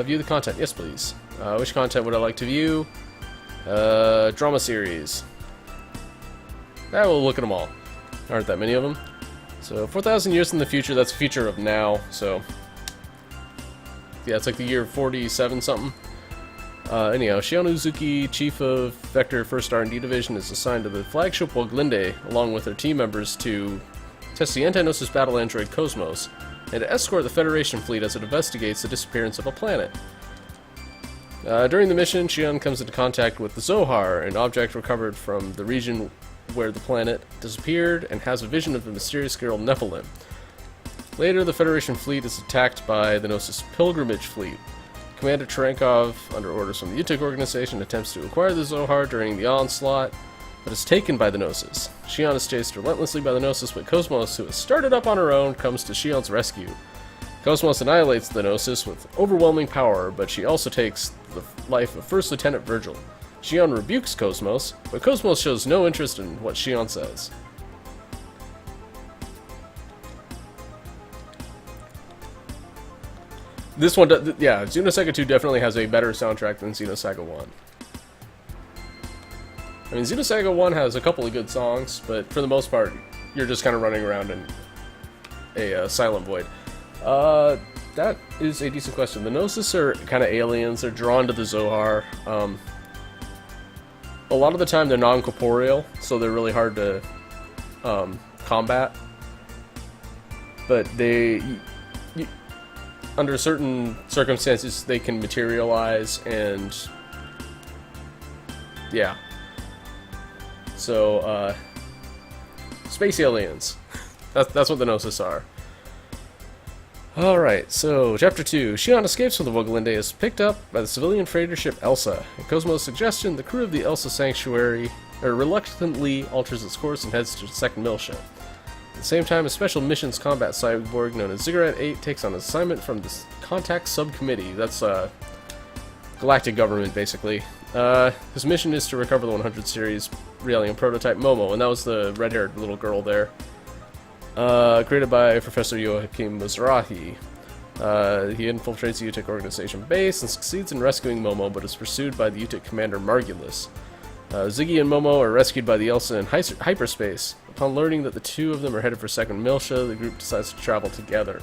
View the content. Yes, please. Which content would I like to view? Drama series. We'll look at them all. Aren't that many of them. So, 4,000 years in the future, that's the future of now, so... Yeah, it's like the year 47 something. Anyhow, Shion Uzuki, chief of Vector 1st R&D Division, is assigned to the flagship Woglinde, along with their team members, to test the anti-Gnosis battle android Cosmos, and to escort the Federation fleet as it investigates the disappearance of a planet. During the mission, Shion comes into contact with the Zohar, an object recovered from the region where the planet disappeared, and has a vision of the mysterious girl Nephilim. Later, the Federation fleet is attacked by the Gnosis Pilgrimage fleet. Commander Tarankov, under orders from the UTIC organization, attempts to acquire the Zohar during the onslaught, but is taken by the Gnosis. Shion is chased relentlessly by the Gnosis, but Cosmos, who has started up on her own, comes to Shion's rescue. Cosmos annihilates the Gnosis with overwhelming power, but she also takes the life of First Lieutenant Virgil. Shion rebukes Cosmos, but Cosmos shows no interest in what Shion says. This one, yeah, Xenosaga 2 definitely has a better soundtrack than Xenosaga 1. I mean, Xenosaga 1 has a couple of good songs, but for the most part, you're just kind of running around in a silent void. That is a decent question. The Gnosis are kind of aliens. They're drawn to the Zohar. A lot of the time, they're non-corporeal, so they're really hard to combat. But under certain circumstances, they can materialize, and yeah. So, space aliens. That's what the Gnosis are. Alright, so, Chapter 2. Shion escapes from the Woglinde is picked up by the civilian freighter ship Elsa. At Cosmo's suggestion, the crew of the Elsa Sanctuary reluctantly alters its course and heads to the second mill ship. At the same time, a special missions combat cyborg known as Ziggurat 8 takes on an assignment from the Contact Subcommittee. That's galactic government, basically. His mission is to recover the 100 series Realium prototype Momo, and that was the red-haired little girl there. Created by Professor Joachim Mizrahi. He infiltrates the UTIC organization base and succeeds in rescuing Momo, but is pursued by the UTIC commander Margulis. Ziggy and Momo are rescued by the Elsa in hyperspace. Upon learning that the two of them are headed for Second Miltia, the group decides to travel together.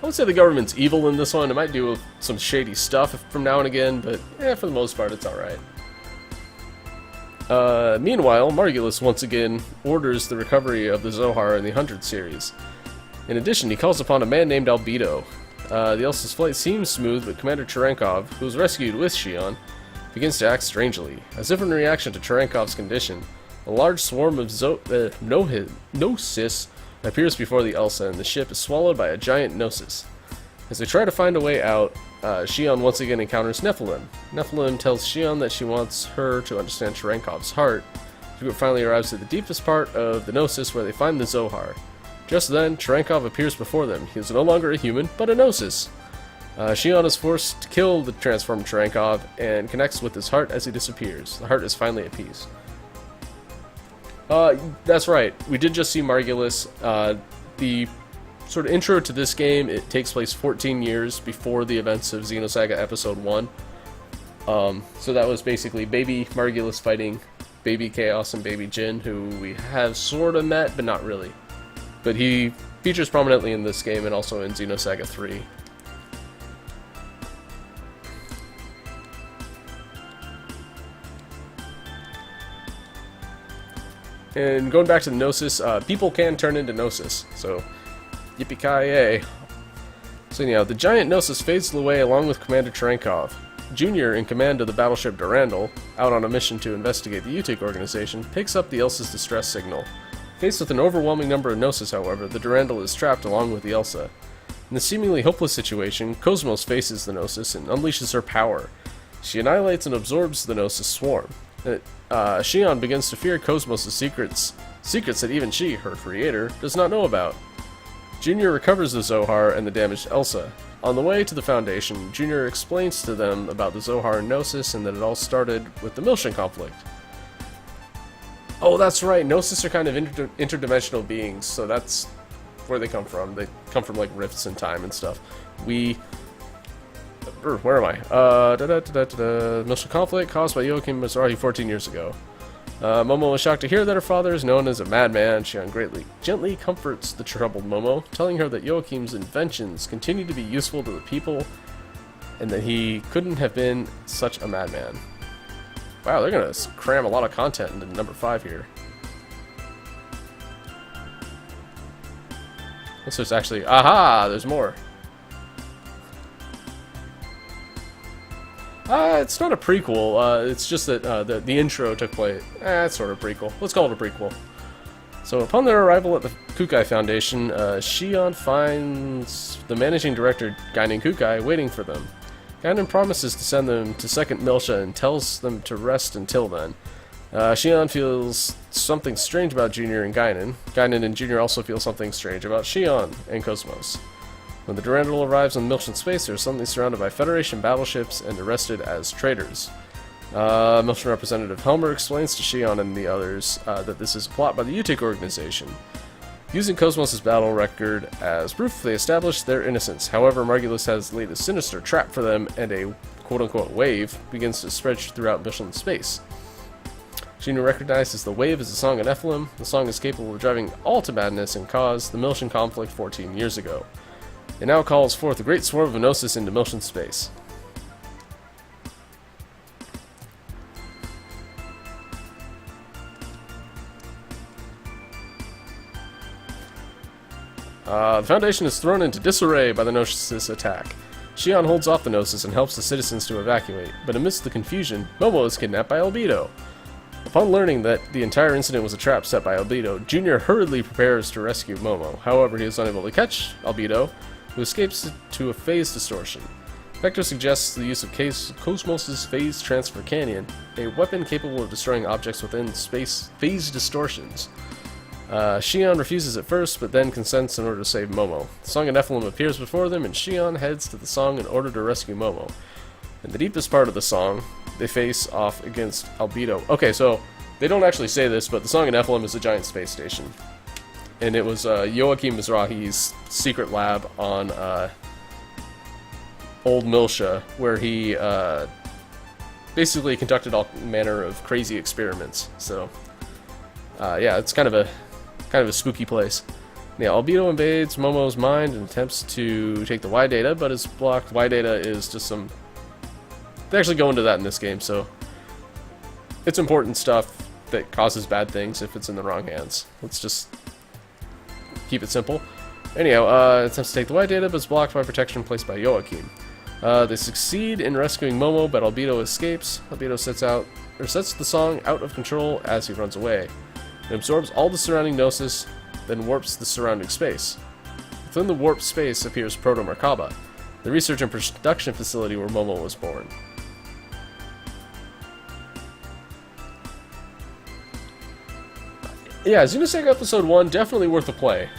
I would say the government's evil in this one. It might do some shady stuff from now and again, but for the most part, it's alright. Meanwhile, Margulis once again orders the recovery of the Zohar in the 100 series. In addition, he calls upon a man named Albedo. The Elsa's flight seems smooth, but Commander Tarankov, who was rescued with Shion, begins to act strangely. As if in reaction to Tarankov's condition, a large swarm of Gnosis appears before the Elsa, and the ship is swallowed by a giant Gnosis. As they try to find a way out, Shion once again encounters Nephilim. Nephilim tells Shion that she wants her to understand Tarankov's heart. The group finally arrives at the deepest part of the Gnosis, where they find the Zohar. Just then, Tarankov appears before them. He is no longer a human, but a Gnosis. Shion is forced to kill the transformed Tarankov, and connects with his heart as he disappears. The heart is finally at peace. That's right. We did just see Margulis. The sort of intro to this game, it takes place 14 years before the events of Xenosaga Episode 1. So that was basically Baby Margulis fighting Baby Chaos and Baby Jin, who we have sort of met, but not really. But he features prominently in this game and also in Xenosaga 3. And going back to the Gnosis, people can turn into Gnosis, so yippee-ki-yay. So anyhow, the giant Gnosis fades away along with Commander Tarankov. Junior, in command of the battleship Durandal, out on a mission to investigate the UTIC organization, picks up the Elsa's distress signal. Faced with an overwhelming number of Gnosis, however, the Durandal is trapped along with the Elsa. In the seemingly hopeless situation, Cosmos faces the Gnosis and unleashes her power. She annihilates and absorbs the Gnosis swarm. Shion begins to fear Cosmos' secrets that even she, her creator, does not know about. Junior recovers the Zohar and the damaged Elsa. On the way to the Foundation, Junior explains to them about the Zohar and Gnosis and that it all started with the Miltian conflict. Oh, that's right. Gnosis are kind of interdimensional beings, so that's where they come from. They come from like rifts in time and stuff. Where am I? Military conflict caused by Joachim Mizrahi 14 years ago. Momo is shocked to hear that her father is known as a madman. Shion gently comforts the troubled Momo, telling her that Joachim's inventions continue to be useful to the people, and that he couldn't have been such a madman. Wow, they're gonna cram a lot of content into number 5 here. So it's actually, aha, there's more. It's not a prequel, it's just that the intro took place. It's sort of a prequel. Let's call it a prequel. So upon their arrival at the Kukai Foundation, Shion finds the managing director, Guinan Kukai, waiting for them. Guinan promises to send them to Second Miltia and tells them to rest until then. Shion feels something strange about Junior and Guinan. Guinan and Junior also feel something strange about Shion and Cosmos. When the Durandal arrives on Miltian space, they are suddenly surrounded by Federation battleships and arrested as traitors. Miltian representative Helmer explains to Shion and the others that this is a plot by the Utic organization. Using Cosmos' battle record as proof, they establish their innocence. However, Margulis has laid a sinister trap for them, and a quote-unquote wave begins to spread throughout Miltian space. Junior recognizes the wave as a song of Nephilim. The song is capable of driving all to madness and caused the Miltian conflict 14 years ago. It now calls forth a great swarm of Gnosis into Miltian space. The Foundation is thrown into disarray by the Gnosis attack. Shion holds off the Gnosis and helps the citizens to evacuate, but amidst the confusion, Momo is kidnapped by Albedo. Upon learning that the entire incident was a trap set by Albedo, Junior hurriedly prepares to rescue Momo. However, he is unable to catch Albedo, who escapes to a phase distortion. Vector suggests the use of Cosmos' phase transfer canyon, a weapon capable of destroying objects within space phase distortions. Shion refuses at first, but then consents in order to save Momo. The Song of Nephilim appears before them, and Shion heads to the song in order to rescue Momo. In the deepest part of the song, they face off against Albedo. Okay, so they don't actually say this, but the Song of Nephilim is a giant space station. And it was Joachim Mizrahi's secret lab on Old Miltia, where he basically conducted all manner of crazy experiments. So, yeah, it's kind of a spooky place. Yeah, Albedo invades Momo's mind and attempts to take the Y data, but is blocked. Y data is just some. They actually go into that in this game, so it's important stuff that causes bad things if it's in the wrong hands. Let's just keep it simple. Anyhow, attempts to take the Y data, but is blocked by protection placed by Joachim. They succeed in rescuing Momo, but Albedo escapes. Albedo sets the song out of control as he runs away. It absorbs all the surrounding Gnosis, then warps the surrounding space. Within the warped space appears Proto Merkaba, the research and production facility where Momo was born. Yeah, Xenosaga Episode 1, definitely worth a play.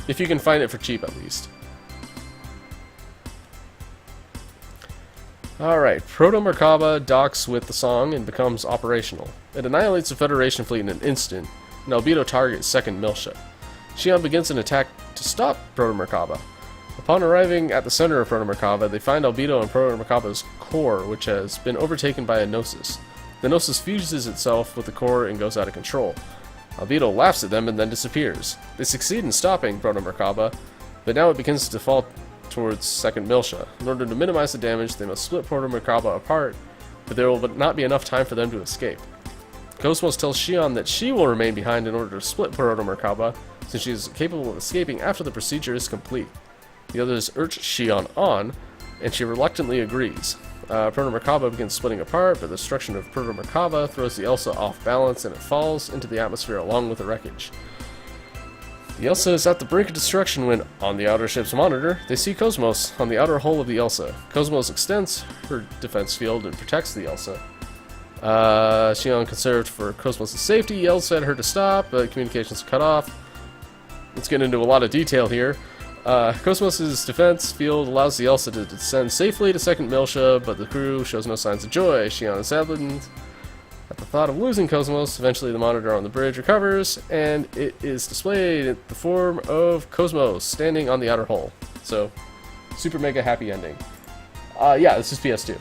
If you can find it for cheap, at least. Alright, Proto Merkaba docks with the song and becomes operational. It annihilates the Federation fleet in an instant, and Albedo targets Second Miltia. Shion begins an attack to stop Proto Merkaba. Upon arriving at the center of Proto Merkaba, they find Albedo and Proto Merkaba's core, which has been overtaken by a Gnosis. The Gnosis fuses itself with the core and goes out of control. Albedo laughs at them and then disappears. They succeed in stopping Proto Merkaba, but now it begins to fall towards Second Miltia. In order to minimize the damage, they must split Proto Merkaba apart, but there will not be enough time for them to escape. Cosmos tells Shion that she will remain behind in order to split Proto Merkaba, since she is capable of escaping after the procedure is complete. The others urge Shion on, and she reluctantly agrees. Proto Merkaba begins splitting apart, but the destruction of Proto Merkaba throws the Elsa off balance and it falls into the atmosphere along with the wreckage. The Elsa is at the brink of destruction when, on the outer ship's monitor, they see Cosmos on the outer hull of the Elsa. Cosmos extends her defense field and protects the Elsa. Shion conserved for Cosmos' safety, yells at her to stop, but communications cut off. Let's get into a lot of detail here. Cosmos' defense field allows the Elsa to descend safely to Second Miltia, but the crew shows no signs of joy. Shion is saddened At the thought of losing Cosmos, eventually the monitor on the bridge recovers, and it is displayed in the form of Cosmos standing on the outer hull. So, super mega happy ending. Yeah, this is PS2.